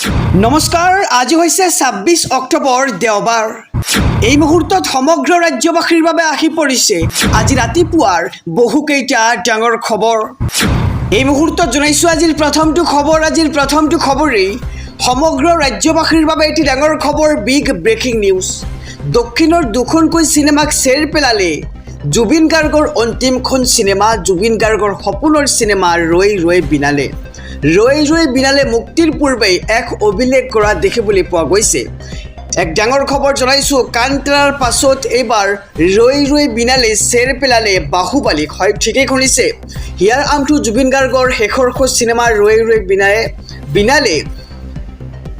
নমস্কাৰ, আজি হৈছে ২৬ অক্টোবৰ দেওবাৰ। এই মুহূৰ্তত সমগ্ৰ ৰাজ্যবাসীৰ বাবে আহি পৰিছে আজি ৰাতিপুৱাৰ বহুকেইটা ডাঙৰ খবৰ। এই মুহূৰ্তত জনাইছোঁ আজিৰ প্ৰথমটো খবৰেই সমগ্ৰ ৰাজ্যবাসীৰ বাবে এটি ডাঙৰ খবৰ, বিগ ব্ৰেকিং নিউজ। দক্ষিণৰ দুখনকৈ চিনেমাক চেৰ পেলালে জুবিন গাৰ্গৰ অন্তিমখন চিনেমা, জুবিন গাৰ্গৰ সপোনৰ চিনেমা ৰৈ ৰৈ বিনালে। ৰৈ ৰৈ বিনালে মুক্তিৰ পূৰ্বেই এক অভিলেখ কৰা দেখিবলৈ পোৱা গৈছে। এক ডাঙৰ খবৰ জনাইছোঁ, কাণ্টাৰাৰ পাছত এইবাৰ ৰৈ ৰৈ বিনালে চেৰ পেলালে বাহুবালিক। হয়, ঠিকেই শুনিছে, হিয়াৰ আমঠু জুবিন গাৰ্গৰ শেষৰ চিনেমা ৰৈ ৰৈ বিনালে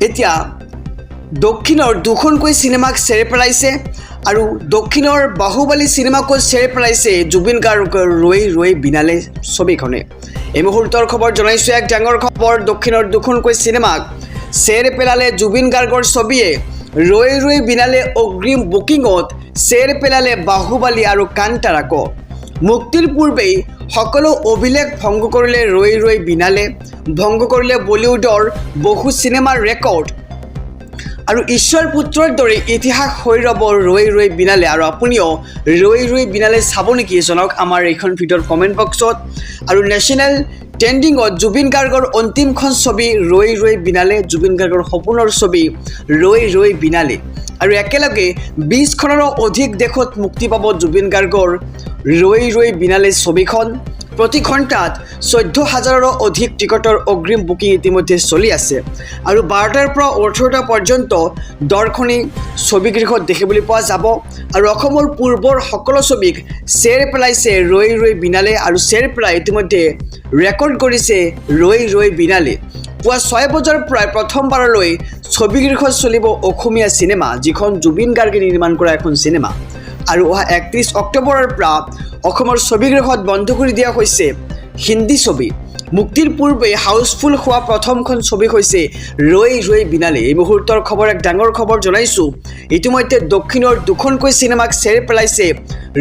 এতিয়া দক্ষিণৰ দুখনকৈ চিনেমাক চেৰ পেলাইছে আৰু দক্ষিণৰ বাহুবালী চিনেমাকো চেৰ পেলাইছে জুবিন গাৰ্গৰ ৰৈ ৰৈ বিনালে ছবিখনে। এই মুহূৰ্তৰ খবৰ জনাইছোঁ, এক ডাঙৰ খবৰ, দক্ষিণৰ দুখনকৈ চিনেমাক চেৰ পেলালে জুবিন গাৰ্গৰ ছবিয়ে, ৰৈ ৰৈ বিনালে অগ্ৰিম বুকিঙত চেৰ পেলালে বাহুবালী আৰু কাণ্টাৰাকো। মুক্তিৰ পূৰ্বেই সকলো অভিলেখ ভংগ কৰিলে ৰৈ ৰৈ বিনালে, ভংগ কৰিলে বলিউডৰ বহু চিনেমাৰ ৰেকৰ্ড আৰু ঈশ্বৰ পুত্ৰৰ দৰে ইতিহাস হৈ ৰ'ব ৰৈ ৰৈ বিনালে। আৰু আপুনিও ৰৈ ৰৈ বিনালে চাব নেকি? জনাওক আমাৰ এইখন ভিডিঅ'ৰ কমেণ্ট বক্সত। আৰু নেশ্যনেল ট্ৰেণ্ডিঙত জুবিন গাৰ্গৰ অন্তিমখন ছবি ৰৈ ৰৈ বিনালে, জুবিন গাৰ্গৰ সপোনৰ ছবি ৰৈ ৰৈ বিনালে। আৰু একেলগে 20খনৰো অধিক দেশত মুক্তি পাব জুবিন গাৰ্গৰ ৰৈ ৰৈ বিনালে ছবিখন। প্ৰতি ঘণ্টাত 14,000ৰো অধিক টিকটৰ অগ্ৰিম বুকিং ইতিমধ্যে চলি আছে আৰু 12টাৰ পৰা 18টা পৰ্যন্ত দৰখনি ছবিগৃহত দেখিবলৈ পোৱা যাব। আৰু অসমৰ পূৰ্বৰ সকলো ছবিক চেৰ পেলাইছে ৰৈ ৰৈ বিনালে আৰু চেৰ পেলাই ইতিমধ্যে ৰেকৰ্ড কৰিছে ৰৈ ৰৈ বিনালে। পুৱা 6 বজাৰ পৰাই প্ৰথমবাৰলৈ ছবিগৃহত চলিব অসমীয়া চিনেমা, যিখন জুবিন গাৰ্গে নিৰ্মাণ কৰা এখন চিনেমা। আৰু অহা 31 অক্টোবৰৰ পৰা অসমৰ ছবিগৃহত বন্ধ কৰি দিয়া হৈছে হিন্দী ছবি। মুক্তিৰ পূৰ্বে হাউচফুল হোৱা প্ৰথমখন ছবি হৈছে ৰৈ ৰৈ বিনালে। এই মুহূৰ্তৰ খবৰ, এক ডাঙৰ খবৰ জনাইছোঁ, ইতিমধ্যে দক্ষিণৰ দুখনকৈ চিনেমাক চেৰ পেলাইছে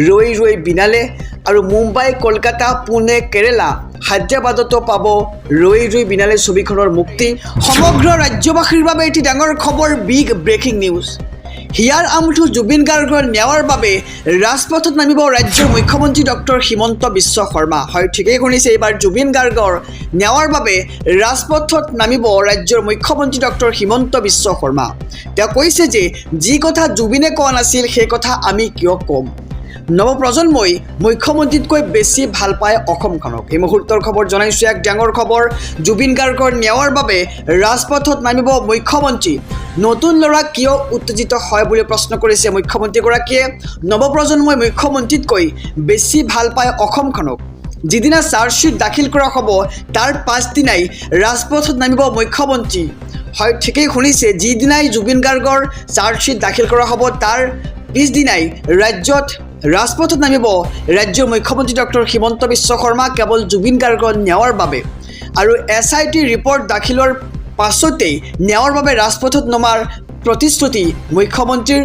ৰৈ ৰৈ বিনালে আৰু মুম্বাই, কলকাতা, পুনে, কেৰেলা, হায়দৰাবাদতো পাব ৰৈ ৰৈ বিনালে ছবিখনৰ মুক্তি। সমগ্ৰ ৰাজ্যবাসীৰ বাবে এটি ডাঙৰ খবৰ, বিগ ব্ৰেকিং নিউজ। হিয়াৰ আমঠু জুবিন গাৰ্গৰ ন্যায়ৰ বাবে ৰাজপথত নামিব ৰাজ্যৰ মুখ্যমন্ত্ৰী ডক্টৰ হিমন্ত বিশ্ব শৰ্মা। হয়, ঠিকেই শুনিছে, এইবাৰ জুবিন গাৰ্গৰ ন্যায়ৰ বাবে ৰাজপথত নামিব ৰাজ্যৰ মুখ্যমন্ত্ৰী ডক্টৰ হিমন্ত বিশ্ব শৰ্মা। তেওঁ কৈছে যে যি কথা জুবিনে কোৱা নাছিল সেই কথা আমি কিয় ক'ম। নৱপ্ৰজন্মই মুখ্যমন্ত্ৰীতকৈ বেছি ভাল পায় অসমখনক। এই মুহূৰ্তৰ খবৰ জনাইছোঁ, এক ডাঙৰ খবৰ, জুবিন গাৰ্গৰ ন্যায়ৰ বাবে ৰাজপথত নামিব মুখ্যমন্ত্ৰী। নতুন ল'ৰা কিয় উত্তেজিত হয় বুলি প্ৰশ্ন কৰিছে মুখ্যমন্ত্ৰীগৰাকীয়ে। নৱপ্ৰজন্মই মুখ্যমন্ত্ৰীতকৈ বেছি ভাল পায় অসমখনক। যিদিনা চাৰ্জশ্বীট দাখিল কৰা হ'ব তাৰ পাছদিনাই ৰাজপথত নামিব মুখ্যমন্ত্ৰী। হয়, ঠিকেই শুনিছে, যিদিনাই জুবিন গাৰ্গৰ চাৰ্জশ্বীট দাখিল কৰা হ'ব তাৰ পিছদিনাই ৰাজপথত নামিব ৰাজ্যৰ মুখ্যমন্ত্ৰী ডক্টৰ হিমন্ত বিশ্ব শৰ্মা, কেৱল জুবিন গাৰ্গৰ ন্যায়ৰ বাবে। আৰু SIT ৰিপৰ্ট দাখিলৰ পাছতেই ন্যায়ৰ বাবে ৰাজপথত নমাৰ প্ৰতিশ্ৰুতি মুখ্যমন্ত্ৰীৰ।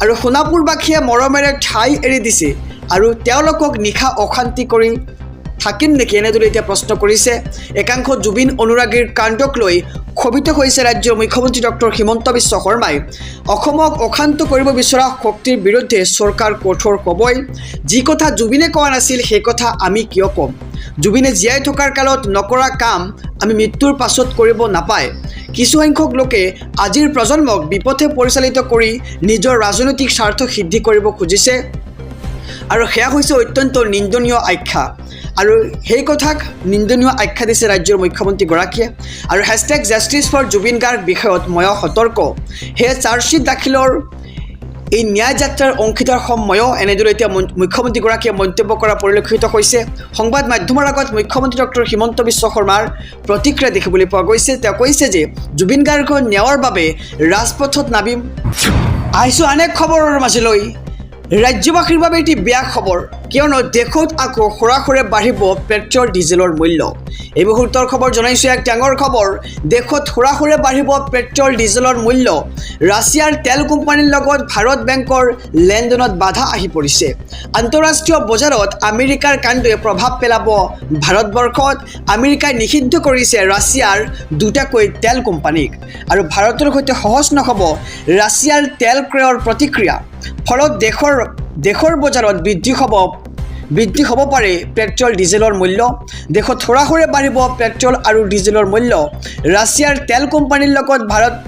আৰু সোণাপুৰবাসীয়ে মৰমেৰে ঠাই এৰি দিছে আৰু তেওঁলোকক নিশা অশান্তি কৰি থাকিম নেকি, এনেদৰে এতিয়া প্ৰশ্ন কৰিছে। একাংশ জুবিন অনুৰাগীৰ কাণ্ডক লৈ ক্ষোভিত হৈছে ৰাজ্যৰ মুখ্যমন্ত্ৰী ডক্টৰ হিমন্ত বিশ্ব শৰ্মাই। অসমক অশান্ত কৰিব বিচৰা শক্তিৰ বিৰুদ্ধে চৰকাৰ কঠোৰ হ'বই। যি কথা জুবিনে কোৱা নাছিল সেই কথা আমি কিয় ক'ম। জুবিনে জীয়াই থকাৰ কালত নকৰা কাম আমি মৃত্যুৰ পাছত কৰিব নাপায়। কিছুসংখ্যক লোকে আজিৰ প্ৰজন্মক বিপথে পৰিচালিত কৰি নিজৰ ৰাজনৈতিক স্বাৰ্থ সিদ্ধি কৰিব খুজিছে আৰু সেয়া হৈছে অত্যন্ত নিন্দনীয় আখ্যা। আৰু সেই কথাক নিন্দনীয় আখ্যা দিছে ৰাজ্যৰ মুখ্যমন্ত্ৰীগৰাকীয়ে। আৰু #জাষ্টিছ ফৰ জুবিন গাৰ্গ বিষয়ত ময়ো সতৰ্ক। সেয়ে চাৰ্জশ্বীট দাখিলৰ এই ন্যায় যাত্ৰাৰ অংশীদাৰ হ'ম ময়ো, এনেদৰে এতিয়া মুখ্যমন্ত্ৰীগৰাকীয়ে মন্তব্য কৰা পৰিলক্ষিত হৈছে। সংবাদ মাধ্যমৰ আগত মুখ্যমন্ত্ৰী ডক্টৰ হিমন্ত বিশ্ব শৰ্মাৰ প্ৰতিক্ৰিয়া দেখিবলৈ পোৱা গৈছে। তেওঁ কৈছে যে জুবিন গাৰ্গৰ ন্যায়ৰ বাবে ৰাজপথত নামিম। আহিছোঁ আন এক খবৰৰ মাজলৈ। ৰাজ্যবাসীৰ বাবে এটি বেয়া খবৰ। কিয়নো দেশত আকৌ খোৰাখুৰে বাঢ়িব পেট্ৰল ডিজেলৰ মূল্য। এই মুহূৰ্তৰ খবৰ জনাইছোঁ এক ডাঙৰ খবৰ। দেশত খোৰাখুৰে বাঢ়িব পেট্ৰল ডিজেলৰ মূল্য। ৰাছিয়াৰ তেল কোম্পানীৰ লগত ভাৰত বেংকৰ লেনদেনত বাধা আহি পৰিছে। আন্তঃৰাষ্ট্ৰীয় বজাৰত আমেৰিকাৰ কাণ্ডে প্ৰভাৱ পেলাব ভাৰতবৰ্ষত। আমেৰিকাই নিষিদ্ধ কৰিছে ৰাছিয়াৰ দুটাকৈ তেল কোম্পানীক। আৰু ভাৰতৰ সৈতে সহজ নহ'ব ৰাছিয়াৰ তেল ক্ৰয়ৰ প্ৰতিক্ৰিয়া। ফলত দেশৰ বজাৰত বৃদ্ধি হ'ব পাৰে পেট্ৰল ডিজেলৰ মূল্য। দেশত থোৰাসুৰে বাঢ়িব পেট্ৰল আৰু ডিজেলৰ মূল্য। ৰাছিয়াৰ তেল কোম্পানীৰ লগত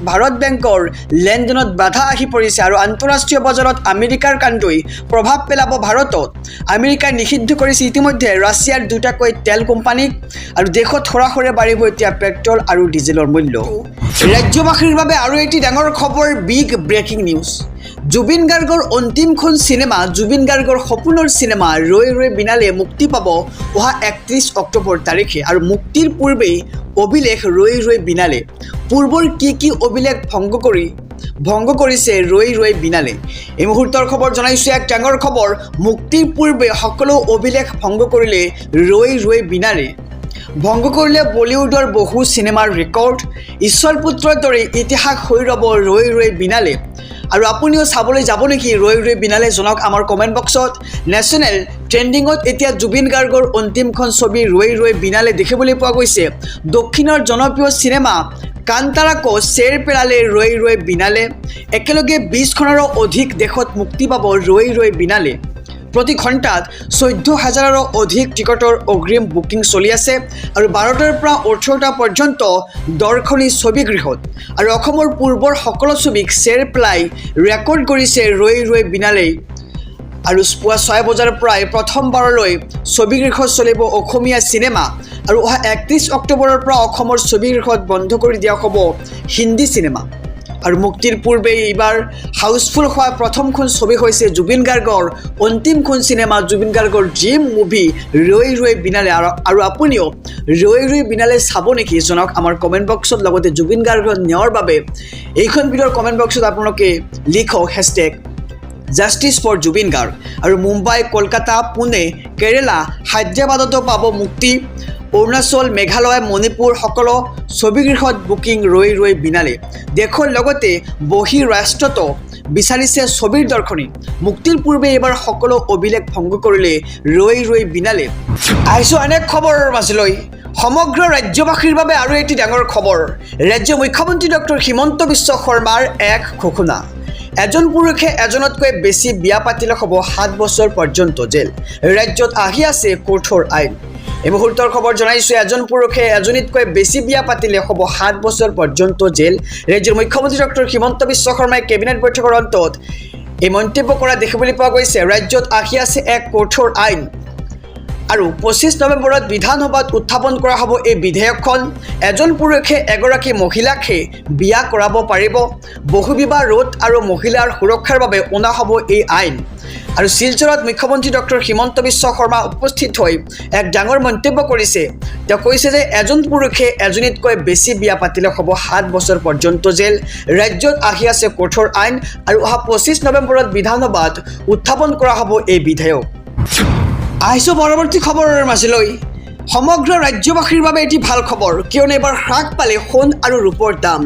ভাৰত বেংকৰ লেনদেনত বাধা আহি পৰিছে আৰু আন্তঃৰাষ্ট্ৰীয় বজাৰত আমেৰিকাৰ কাণ্ডই প্ৰভাৱ পেলাব ভাৰতত। আমেৰিকাই নিষিদ্ধ কৰিছে ইতিমধ্যে ৰাছিয়াৰ দুটাকৈ তেল কোম্পানীক আৰু দেশত থোৰাসুৰে বাঢ়িব এতিয়া পেট্ৰল আৰু ডিজেলৰ মূল্য। ৰাজ্যবাসীৰ বাবে আৰু এটি ডাঙৰ খবৰ, বিগ ব্ৰেকিং নিউজ। জুবিন গাৰ্গৰ অন্তিমখন চিনেমা, জুবিন গাৰ্গৰ সপোনৰ চিনেমা ৰৈ ৰৈ বিনালে মুক্তি পাব অহা 31 অক্টোবৰ তাৰিখে। আৰু মুক্তিৰ পূৰ্বেই অভিলেখ ৰৈ ৰৈ বিনালে। পূৰ্বৰ কি অভিলেখ ভংগ কৰিছে ৰৈ ৰৈ বিনালে। এই মুহূৰ্তৰ খবৰ জনাইছোঁ এক ডাঙৰ খবৰ। মুক্তিৰ পূৰ্বে সকলো অভিলেখ ভংগ কৰিলে ৰৈ ৰৈ বিনালে। ভংগ কৰিলে বলিউডৰ বহু চিনেমাৰ ৰেকৰ্ড। ঈশ্বৰ পুত্ৰৰ দৰে ইতিহাস হৈ ৰ'ব ৰৈ ৰৈ বিনালে। আৰু আপুনিও চাবলৈ যাব নেকি ৰৈ ৰৈ বিনালে? জনাওক আমাৰ কমেণ্ট বক্সত। নেশ্যনেল ট্ৰেণ্ডিঙত এতিয়া জুবিন গাৰ্গৰ অন্তিমখন ছবি ৰৈ ৰৈ বিনালে দেখিবলৈ পোৱা গৈছে। দক্ষিণৰ জনপ্ৰিয় চিনেমা কান্তাৰাকো চেৰ পেলালে ৰৈ ৰৈ বিনালে। একেলগে 20খনৰো অধিক দেশত মুক্তি পাব ৰৈ ৰৈ বিনালে। প্ৰতি ঘণ্টাত 14,000ৰো অধিক টিকটৰ অগ্ৰিম বুকিং চলি আছে আৰু 12টাৰ পৰা 18টা পৰ্যন্ত দৰ্শনী ছবিগৃহত। আৰু অসমৰ পূৰ্বৰ সকলো ছবিক চেৰ পেলাই ৰেকৰ্ড কৰিছে ৰৈ ৰৈ বিনালে। আৰু পুৱা 6 বজাৰ পৰাই প্ৰথমবাৰলৈ ছবিগৃহত চলিব অসমীয়া চিনেমা। আৰু অহা 31 অক্টোবৰৰ পৰা অসমৰ ছবিগৃহত বন্ধ কৰি দিয়া হ'ব হিন্দী চিনেমা। আৰু মুক্তিৰ পূৰ্বে এইবাৰ হাউচফুল হোৱা প্ৰথমখন ছবি হৈছে জুবিন গাৰ্গৰ অন্তিমখন চিনেমা, জুবিন গাৰ্গৰ ড্ৰিম মুভি ৰৈ ৰৈ বিনালে। আৰু আপুনিও ৰৈ ৰৈ বিনালে চাব নেকি? জনাওক আমাৰ কমেণ্ট বক্সত। লগতে জুবিন গাৰ্গৰ ন্যায়ৰ বাবে এইখন ভিডিঅ'ৰ কমেণ্ট বক্সত আপোনালোকে লিখক #জাষ্টিছ ফৰ জুবিন গাৰ্গ। আৰু মুম্বাই, কলকাতা, পুনে, কেৰেলা, হায়দৰাবাদতো পাব মুক্তি। অৰুণাচল, মেঘালয়, মণিপুৰ সকলো ছবিগৃহত বুকিং ৰৈ ৰৈ বিনালে। দেশৰ লগতে বহিঃৰাষ্ট্ৰতো বিচাৰিছে ছবিৰ দৰ্শনী। মুক্তিৰ পূৰ্বে এইবাৰ সকলো অভিলেখ ভংগ কৰিলে ৰৈ ৰৈ বিনালে। আহিছোঁ অনেক খবৰৰ মাজলৈ। সমগ্ৰ ৰাজ্যবাসীৰ বাবে আৰু এটি ডাঙৰ খবৰ। ৰাজ্যৰ মুখ্যমন্ত্ৰী ডক্টৰ হিমন্ত বিশ্ব শৰ্মাৰ এক ঘোষণা। এজন পুৰুষে এজনতকৈ বেছি বিয়া পাতিলে হ'ব 7 বছৰ পৰ্যন্ত জেল। ৰাজ্যত আহি আছে কঠোৰ আইন। এই মুহূৰ্তৰ খবৰ জনাইছোঁ, এজন পুৰুষে এজনীতকৈ বেছি বিয়া পাতিলে হ'ব 7 বছৰ পৰ্যন্ত জেল। ৰাজ্যৰ মুখ্যমন্ত্ৰী ডক্টৰ হিমন্ত বিশ্ব শৰ্মাই কেবিনেট বৈঠকৰ অন্তত এই মন্তব্য কৰা দেখিবলৈ পোৱা গৈছে। ৰাজ্যত আহি আছে এক কঠোৰ আইন। আৰু 25 নৱেম্বৰত বিধানসভাত উত্থাপন কৰা হ'ব এই বিধেয়কখন। এজন পুৰুষে এগৰাকী মহিলাকহে বিয়া কৰাব পাৰিব। বহুবিবাহ ৰোধ আৰু মহিলাৰ সুৰক্ষাৰ বাবে অনা হ'ব এই আইন। আৰু শিলচৰত মুখ্যমন্ত্ৰী ডক্টৰ হিমন্ত বিশ্ব শৰ্মা উপস্থিত হৈ এক ডাঙৰ মন্তব্য কৰিছে। তেওঁ কৈছে যে এজন পুৰুষে এজনীতকৈ বেছি বিয়া পাতিলে হ'ব 7 বছৰ পৰ্যন্ত জেল। ৰাজ্যত আহি আছে কঠোৰ আইন। আৰু অহা 25 নৱেম্বৰত বিধানসভাত উত্থাপন কৰা হ'ব এই বিধেয়ক। আহিছোঁ পৰৱৰ্তী খবৰৰ মাজলৈ। সমগ্ৰ ৰাজ্যবাসীৰ বাবে এটি ভাল খবৰ, কিয়নো এবাৰ হ্ৰাস পালে সোণ আৰু ৰূপৰ দাম।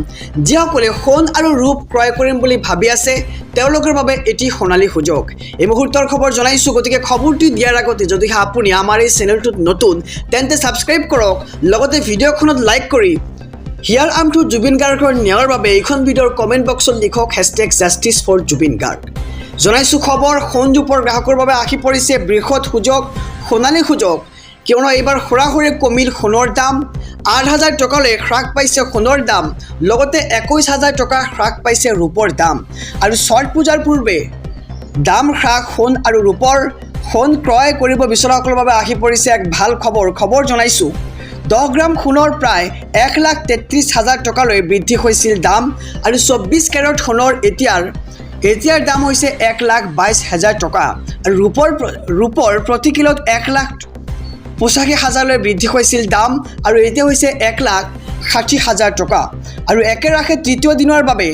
যিসকলে সোণ আৰু ৰূপ ক্ৰয় কৰিম বুলি ভাবি আছে তেওঁলোকৰ বাবে এটি সোণালী সুযোগ। এই মুহূৰ্তৰ খবৰ জনাইছোঁ। গতিকে খবৰটো দিয়াৰ আগতে যদিহে আপুনি আমাৰ এই চেনেলটোত নতুন তেন্তে ছাবস্ক্ৰাইব কৰক। লগতে ভিডিঅ'খনত লাইক কৰি হিয়াৰ আমটো জুবিন গাৰ্গৰ ন্যায়ৰ বাবে এইখন ভিডিঅ'ৰ কমেণ্ট বক্সত লিখক #জাষ্টিছ ফৰ জুবিন গাৰ্গ। জনাইছোঁ খবৰ, সোণ ৰূপৰ গ্ৰাহকৰ বাবে আহি পৰিছে বৃহৎ সুযোগ, সোণালী সুযোগ। কিয়নো এইবাৰ খোৰাখুৰে কমিল সোণৰ দাম। 8,000 টকালৈ হ্ৰাস পাইছে সোণৰ দাম। লগতে 21,000 টকা হ্ৰাস পাইছে ৰূপৰ দাম। আৰু ছট পূজাৰ পূৰ্বে দাম হ্ৰাস সোণ আৰু ৰূপৰ। সোণ ক্ৰয় কৰিব বিচৰাসকলৰ বাবে আহি পৰিছে এক ভাল খবৰ জনাইছোঁ। 10 গ্ৰাম সোণৰ প্ৰায় 1,33,000 টকালৈ বৃদ্ধি হৈছিল দাম। আৰু 24 কেৰেট সোণৰ এতিয়াৰ দাম হৈছে 1,22,000 টকা। আৰু ৰূপৰ প্ৰতি কিলোত 1,85,000লৈ বৃদ্ধি হৈছিল দাম। আৰু এতিয়া হৈছে 1,60,000 টকা। আৰু একেৰাশে তৃতীয় দিনৰ বাবে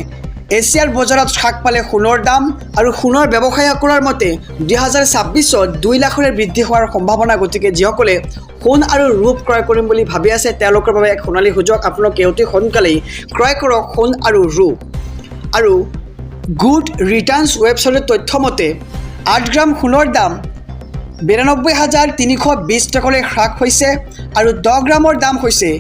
এছিয়াৰ বজাৰত হ্ৰাস পালে সোণৰ দাম আৰু সোণৰ ব্যৱসায়ীসকলৰ মতে 2026ত 2 লাখৰে বৃদ্ধি হোৱাৰ সম্ভাৱনা। গতিকে যিসকলে সোণ আৰু ৰূপ ক্ৰয় কৰিম বুলি ভাবি আছে তেওঁলোকৰ বাবে এক সোণালী সুযোগ। আপোনালোকে অতি সোনকালেই ক্ৰয় কৰক সোণ আৰু ৰূপ। আৰু গুড ৰিটাৰ্ণছ ৱেবছাইটৰ তথ্য মতে 8 গ্ৰাম সোণৰ দাম 92,320 টকালৈ হ্ৰাস হৈছে আৰু 10 গ্ৰামৰ দাম হৈছে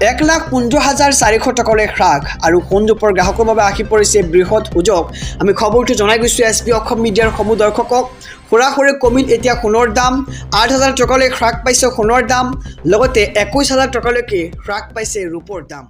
1,15,400 টকালৈ হ্ৰাস। আৰু সোণ ৰূপৰ গ্ৰাহকৰ বাবে আহি পৰিছে বৃহৎ সুযোগ। আমি খবৰটো জনাই গৈছোঁ SB অসম মিডিয়াৰ সমূহ দৰ্শকক। সৰাসৰি কমিল এতিয়া সোণৰ দাম 8,000 টকালৈ হ্ৰাস পাইছে সোণৰ দাম, লগতে 21,000 টকালৈকে হ্ৰাস পাইছে ৰূপৰ দাম।